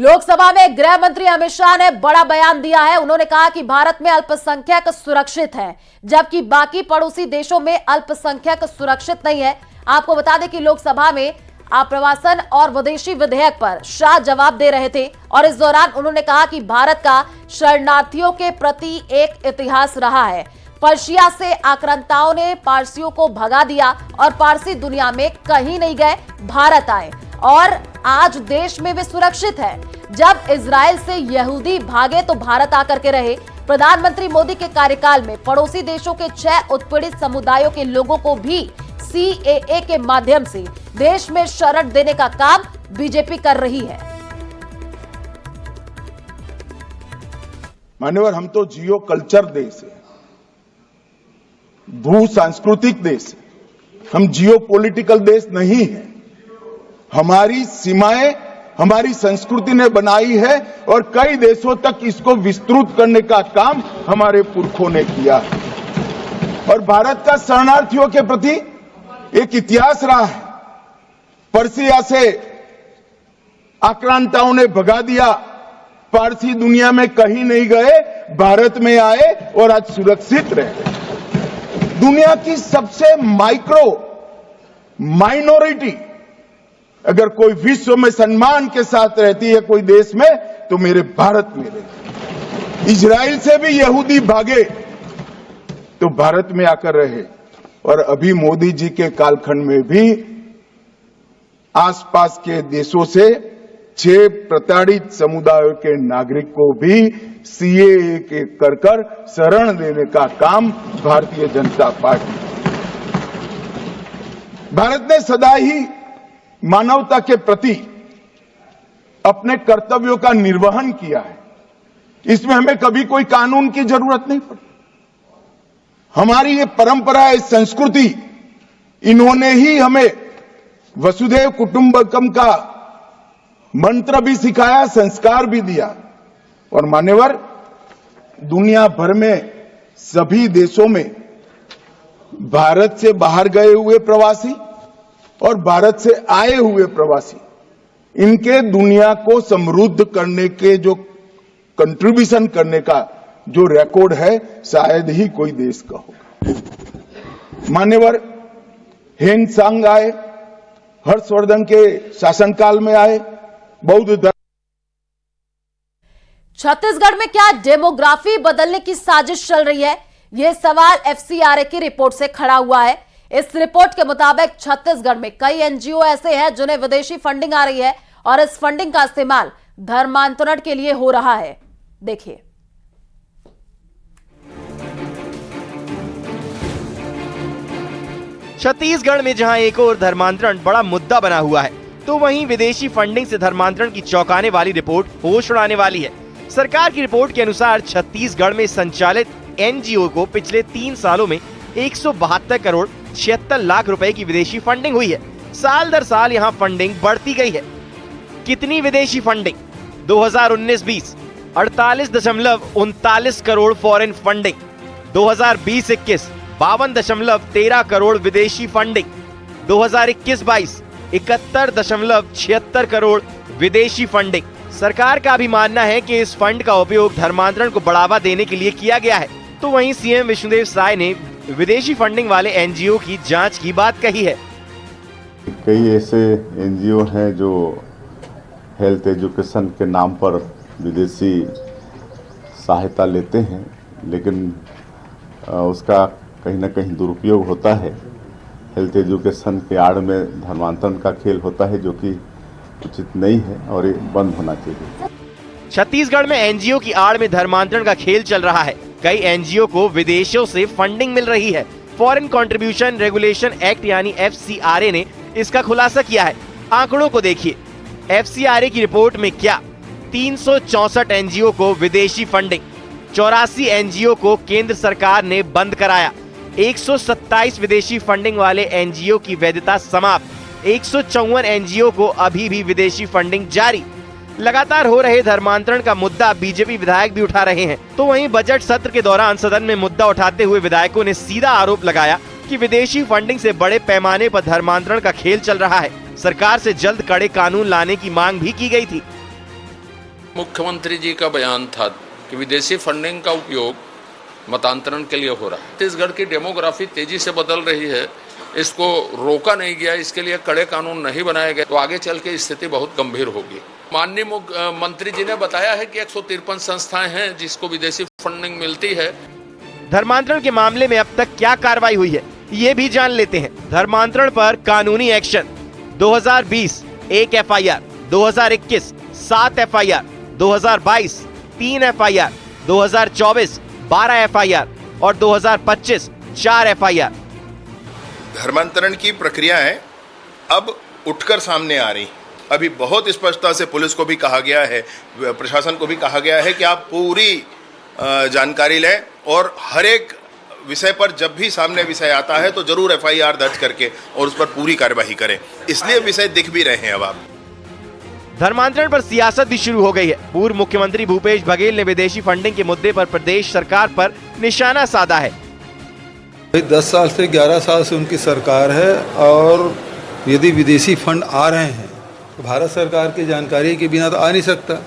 लोकसभा में गृह मंत्री अमित शाह ने बड़ा बयान दिया है। उन्होंने कहा कि भारत में अल्पसंख्यक सुरक्षित है, जबकि बाकी पड़ोसी देशों में अल्पसंख्यक सुरक्षित नहीं है। आपको बता दें कि लोकसभा में आप्रवासन और विदेशी विधेयक पर शाह जवाब दे रहे थे और इस दौरान उन्होंने कहा कि भारत का शरणार्थियों के प्रति एक इतिहास रहा है। पर्शिया से आक्रांताओं ने पारसियों को भगा दिया और पारसी दुनिया में कहीं नहीं गए, भारत आए और आज देश में वे सुरक्षित है। जब इजराइल से यहूदी भागे तो भारत आकर के रहे। प्रधानमंत्री मोदी के कार्यकाल में पड़ोसी देशों के 6 उत्पीड़ित समुदायों के लोगों को भी CAA के माध्यम से देश में शरण देने का काम बीजेपी कर रही है। मान्यवर, हम तो जियो कल्चर देश है, भू सांस्कृतिक देश है, हम जियो पॉलिटिकल देश नहीं है। हमारी सीमाएं हमारी संस्कृति ने बनाई है और कई देशों तक इसको विस्तृत करने का काम हमारे पुरखों ने किया है। और भारत का शरणार्थियों के प्रति एक इतिहास रहा है। पर्सिया से आक्रांताओं ने भगा दिया, पारसी दुनिया में कहीं नहीं गए, भारत में आए और आज सुरक्षित रहे। दुनिया की सबसे माइनॉरिटी अगर कोई विश्व में सम्मान के साथ रहती है कोई देश में, तो मेरे भारत में रहती। इजराइल से भी यहूदी भागे तो भारत में आकर रहे और अभी मोदी जी के कालखंड में भी आसपास के देशों से 6 प्रताड़ित समुदायों के नागरिक को भी CAA के कर शरण देने का काम भारतीय जनता पार्टी। भारत ने सदा ही मानवता के प्रति अपने कर्तव्यों का निर्वहन किया है। इसमें हमें कभी कोई कानून की जरूरत नहीं पड़ी। हमारी ये परंपरा, ये संस्कृति, इन्होंने ही हमें वसुधैव कुटुंबकम का मंत्र भी सिखाया, संस्कार भी दिया। और मान्यवर, दुनिया भर में सभी देशों में भारत से बाहर गए हुए प्रवासी और भारत से आए हुए प्रवासी, इनके दुनिया को समृद्ध करने के जो कंट्रीब्यूशन करने का जो रिकॉर्ड है, शायद ही कोई देश का होगा। मान्यवर, हेन सांग आए, हर्षवर्धन के शासनकाल में आए, बौद्ध धर्म। छत्तीसगढ़ में क्या डेमोग्राफी बदलने की साजिश चल रही है? यह सवाल FCRA की रिपोर्ट से खड़ा हुआ है। इस रिपोर्ट के मुताबिक छत्तीसगढ़ में कई NGO ऐसे हैं जिन्हें विदेशी फंडिंग आ रही है और इस फंडिंग का इस्तेमाल धर्मांतरण के लिए हो रहा है। देखिए, छत्तीसगढ़ में जहां एक और धर्मांतरण बड़ा मुद्दा बना हुआ है, तो वहीं विदेशी फंडिंग से धर्मांतरण की चौंकाने वाली रिपोर्ट होश उड़ाने वाली है। सरकार की रिपोर्ट के अनुसार छत्तीसगढ़ में संचालित NGO को पिछले 3 सालों में 172 करोड़ 76 लाख रुपए की विदेशी फंडिंग हुई है। साल दर साल यहां फंडिंग बढ़ती गई है। कितनी विदेशी funding? 2019-20 48.39 crore foreign funding, 2020-21 52.13 crore विदेशी फंडिंग, 2021-22 71.76 करोड़ विदेशी फंडिंग। सरकार का भी मानना है कि इस फंड का उपयोग धर्मांतरण को बढ़ावा देने के लिए किया गया है। तो वहीं CM विष्णुदेव साय ने विदेशी फंडिंग वाले NGO की जांच की बात कही है। कई ऐसे NGO हैं जो हेल्थ एजुकेशन के नाम पर विदेशी सहायता लेते हैं, लेकिन उसका कहीं ना कहीं दुरुपयोग होता है। हेल्थ एजुकेशन के आड़ में धर्मांतरण का खेल होता है, जो कि उचित नहीं है और ये बंद होना चाहिए। छत्तीसगढ़ में NGO की आड़ में धर्मांतरण का खेल चल रहा है। कई NGO को विदेशों से फंडिंग मिल रही है। फॉरेन कंट्रीब्यूशन रेगुलेशन एक्ट यानी FCRA ने इसका खुलासा किया है। आंकड़ों को देखिए, FCRA की रिपोर्ट में क्या 364 NGO को विदेशी फंडिंग, 84 NGO को केंद्र सरकार ने बंद कराया, 127 विदेशी फंडिंग वाले NGO की वैधता समाप्त, 154 NGO को अभी भी विदेशी फंडिंग जारी। लगातार हो रहे धर्मांतरण का मुद्दा बीजेपी विधायक भी उठा रहे हैं। तो वहीं बजट सत्र के दौरान सदन में मुद्दा उठाते हुए विधायकों ने सीधा आरोप लगाया कि विदेशी फंडिंग से बड़े पैमाने पर धर्मांतरण का खेल चल रहा है। सरकार से जल्द कड़े कानून लाने की मांग भी की गई थी। मुख्यमंत्री जी का बयान था कि विदेशी फंडिंग का उपयोग मतांतरण के लिए हो रहा है। छत्तीसगढ़ की डेमोग्राफी तेजी से बदल रही है, इसको रोका नहीं गया, इसके लिए कड़े कानून नहीं बनाए गए तो आगे चल के स्थिति बहुत गंभीर होगी। माननीय मुख्यमंत्री जी ने बताया है कि 153 संस्थाएं हैं जिसको विदेशी फंडिंग मिलती है। धर्मांतरण के मामले में अब तक क्या कार्रवाई हुई है ये भी जान लेते हैं। धर्मांतरण पर कानूनी action 2020 1 FIR, 2021 7 FIR, 2022 3 FIR, 2024 12 FIR और 2025 4 FIR। धर्मांतरण की प्रक्रियाएं अब उठकर सामने आ रही। अभी बहुत स्पष्टता से पुलिस को भी कहा गया है, प्रशासन को भी कहा गया है कि आप पूरी जानकारी लें और हर एक विषय पर जब भी सामने विषय आता है तो जरूर FIR दर्ज करके और उस पर पूरी कार्यवाही करें। इसलिए विषय दिख भी रहे हैं। अब आप धर्मांतरण पर सियासत भी शुरू हो गई है। पूर्व मुख्यमंत्री भूपेश बघेल ने विदेशी फंडिंग के मुद्दे पर प्रदेश सरकार पर निशाना साधा है। 10 साल से 11 साल से उनकी सरकार है और यदि विदेशी फंड आ रहे हैं तो भारत सरकार की जानकारी के बिना तो आ नहीं सकता।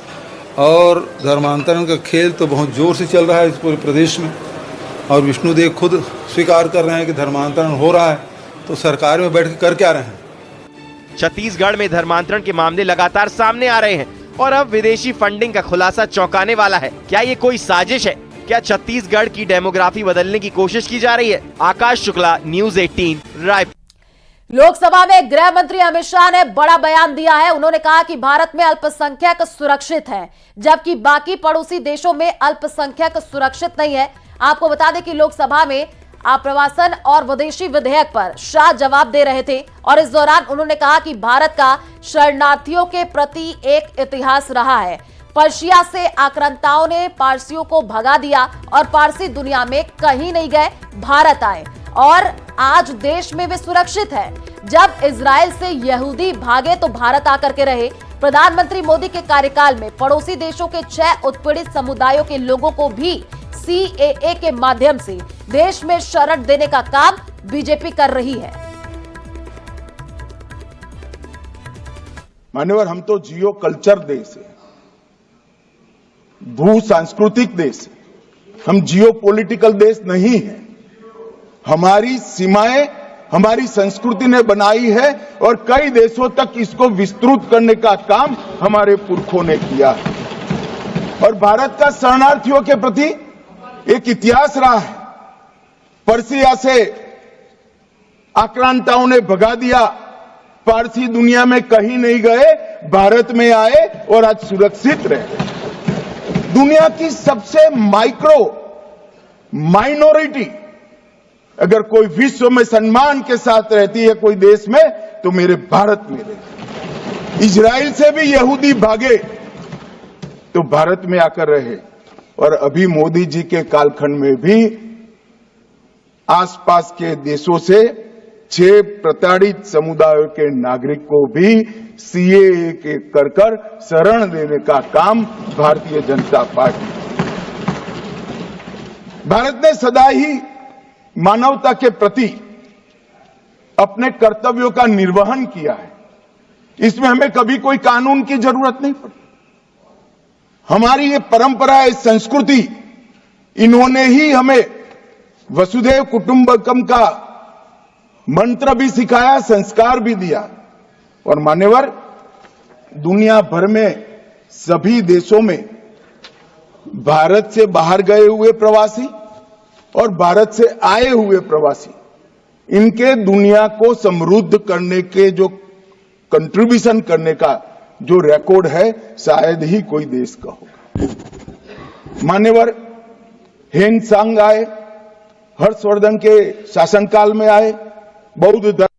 और धर्मांतरण का खेल तो बहुत जोर से चल रहा है इस पूरे प्रदेश में और विष्णुदेव खुद स्वीकार कर रहे हैं कि धर्मांतरण हो रहा है, तो सरकार में बैठ कर क्या रहे हैं। छत्तीसगढ़ में धर्मांतरण के मामले लगातार सामने आ रहे हैं और अब विदेशी फंडिंग का खुलासा चौंकाने वाला है। क्या ये कोई साजिश है? क्या छत्तीसगढ़ की डेमोग्राफी बदलने की कोशिश की जा रही है? आकाश शुक्ला, न्यूज़ 18, रायपुर। लोकसभा में गृह मंत्री अमित शाह ने बड़ा बयान दिया है। उन्होंने कहा कि भारत में अल्पसंख्यक सुरक्षित हैं, जबकि बाकी पड़ोसी देशों में अल्पसंख्यक सुरक्षित नहीं है। आपको बता दें कि लोकसभा में आप्रवासन और विदेशी विधेयक पर शाह जवाब दे रहे थे और इस दौरान उन्होंने कहा कि भारत का शरणार्थियों के प्रति एक इतिहास रहा है। पर्शिया से आक्रांताओं ने पारसियों को भगा दिया और पारसी दुनिया में कहीं नहीं गए, भारत आए और आज देश में वे सुरक्षित हैं। जब इजराइल से यहूदी भागे तो भारत आकर के रहे। प्रधानमंत्री मोदी के कार्यकाल में पड़ोसी देशों के 6 उत्पीड़ित समुदायों के लोगों को भी CAA के माध्यम से देश में शरण देने का काम बीजेपी कर रही है। मान्यवर, हम तो जियो कल्चर देश है, भू सांस्कृतिक देश है, हम जियो पॉलिटिकल देश नहीं है। हमारी सीमाएं हमारी संस्कृति ने बनाई है और कई देशों तक इसको विस्तृत करने का काम हमारे पुरखों ने किया है। और भारत का शरणार्थियों के प्रति एक इतिहास रहा है। पर्सिया से आक्रांताओं ने भगा दिया, पारसी दुनिया में कहीं नहीं गए, भारत में आए और आज सुरक्षित रहे। दुनिया की सबसे माइनॉरिटी अगर कोई विश्व में सम्मान के साथ रहती है कोई देश में तो मेरे भारत में रहती। इजराइल से भी यहूदी भागे तो भारत में आकर रहे और अभी मोदी जी के कालखंड में भी आसपास के देशों से 6 प्रताड़ित समुदायों के नागरिक को भी CAA के कर शरण देने का काम भारतीय जनता पार्टी। भारत ने सदा ही मानवता के प्रति अपने कर्तव्यों का निर्वहन किया है। इसमें हमें कभी कोई कानून की जरूरत नहीं पड़ी। हमारी ये परंपरा है, संस्कृति, इन्होंने ही हमें वसुधैव कुटुंबकम का मंत्र भी सिखाया, संस्कार भी दिया। और मान्यवर, दुनिया भर में सभी देशों में भारत से बाहर गए हुए प्रवासी और भारत से आए हुए प्रवासी, इनके दुनिया को समृद्ध करने के जो कंट्रीब्यूशन करने का जो रिकॉर्ड है शायद ही कोई देश का होगा। मान्यवर, हेन सांग आए, हर्षवर्धन के शासनकाल में आए, बौद्ध धर्म